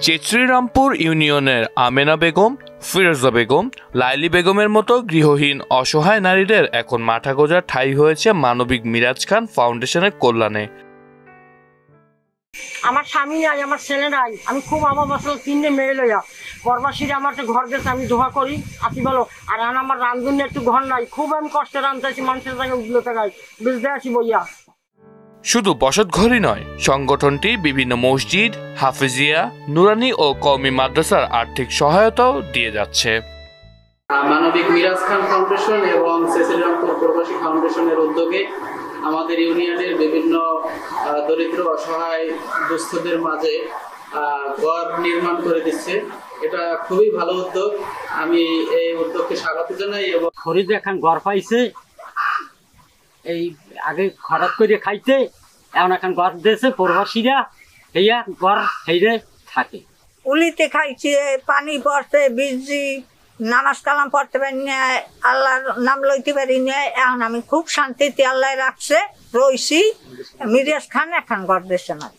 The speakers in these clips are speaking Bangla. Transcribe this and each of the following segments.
শ্রীরামপুর ইউনিয়নের আমেনা বেগম, ফিরোজা বেগম, লাইলি বেগমের মতো গৃহহীন অসহায় নারীদের এখন মাথা গোঁজার ঠাঁই হয়েছে মানবিক মিরাজ খান ফাউন্ডেশনের কল্যাণে। আমার স্বামী নাই, আমার ছেলে নাই, আমি খুব অভাব আসলে তিনটে মেয়ে লইয়া প্রবাসীরা আমার ঘর গেছে, আমি দোয়া করি আসি বলো। আর আমার রান্ধুন একটু ঘর নাই, খুব আমি কষ্টে রান্ধতেছি, মানুষের জায়গায় উঠলো টাকায় বুঝতে আসি বইয়া। শুধু বসতঘরই নয়, সংগঠনটি বিভিন্ন মসজিদ, হাফিজিয়া, নুরানি ও কওমি মাদ্রাসার আর্থিক সহায়তাও দিয়ে যাচ্ছে। মানবিক মিরাজ খান ফাউন্ডেশন এবং শ্রীরামপুর প্রবাসী ফাউন্ডেশনের উদ্যোগে আমাদের ইউনিয়নের বিভিন্ন দরিদ্র অসহায় দুস্থদের মাঝে ঘর নির্মাণ করে দিচ্ছে। এটা খুবই ভালো উদ্যোগ, আমি এই উদ্যোগকে স্বাগত জানাই। এবং ফরিদ এখন ঘর পাইছে, এই আগে খরচ করে খাইতে, এখন এখন ঘর দিয়েছে প্রবাসীরা, এইয়া ঘর সেইরে থাকে। উলিতে খাইছে, পানি পড়তে, বীজি নামাজ কালাম পড়তে পারি না, আল্লাহর নাম লইতে পারি না। এখন আমি খুব শান্তিতে আল্লাহ রাখছে রইছি। মিরাজ খান এখন ঘর দিয়েছে না।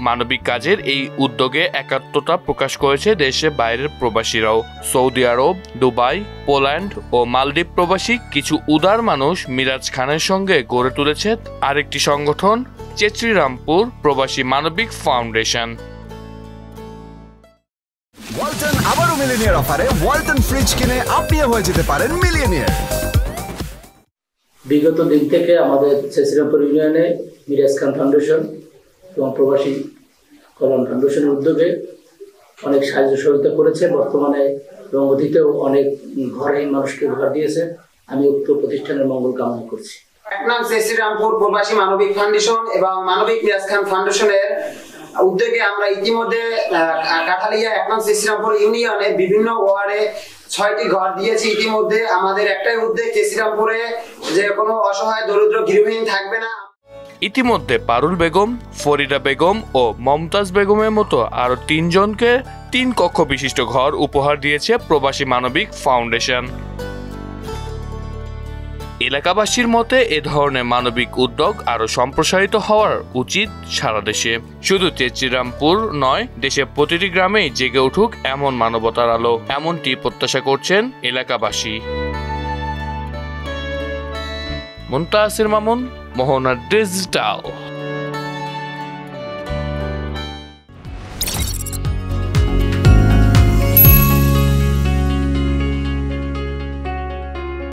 মানবিক কাজের এই উদ্যোগে একাত্মতা প্রকাশ করেছে দেশের বাইরের প্রবাসীরাও। সৌদি আরব, দুবাই, পোল্যান্ড ও মালদ্বীপ প্রবাসী কিছু উদার মানুষ মিরাজ খানের সঙ্গে গড়ে তুলেছে আরেকটি সংগঠন, শ্রীরামপুর প্রবাসী মানবিক ফাউন্ডেশন। ওয়ালটন আবারও মিলিয়নিয়ার অফারে ওয়ালটন ফ্রিজ কিনে আপনিও হয়ে যেতে পারেন মিলিয়নিয়ার। বিগত দিন থেকে আমাদের শ্রীরামপুর ইউনিয়নে মিরাজ খান ফাউন্ডেশন এবং প্রবাসী কল্যাণ ফাউন্ডেশনের উদ্যোগে অনেক সাহায্য সহযোগিতা করেছে। বর্তমানে এবং অতীতেও অনেক ঘরহীন মানুষকে ঘর দিয়েছে। আমি উক্ত প্রতিষ্ঠানের মঙ্গল কামনা করছি। শ্রীরামপুর প্রবাসী মানবিক ফাউন্ডেশন এবং মানবিক মিরাজ খান ফাউন্ডেশনের উদ্যোগে আমরা ইতিমধ্যে কাঠালিয়া 1 নং শ্রীরামপুর ইউনিয়নে বিভিন্ন ওয়ার্ডে 6টি ঘর দিয়েছি। ইতিমধ্যে আমাদের একটাই উদ্যোগ, শ্রীরামপুরে যে কোনো অসহায় দরিদ্র গৃহহীন থাকবে না। ইতিমধ্যে পারুল বেগম, ফরিদা বেগম ও মমতাজ বেগমের মতো আরো 3 জনকে 3 কক্ষ বিশিষ্ট ঘর উপহার দিয়েছে প্রবাসী মানবিক ফাউন্ডেশন। এলাকাবাসীর মতে এ ধরনের মানবিক উদ্যোগ আরো সম্প্রসারিত হওয়ার উচিত সারা দেশে। শুধু শ্রীরামপুর নয়, দেশের প্রতিটি গ্রামেই জেগে উঠুক এমন মানবতার আলো, এমনটি প্রত্যাশা করছেন এলাকাবাসী। মুনতাসির মামুন, মোহনা ডিজিটাল।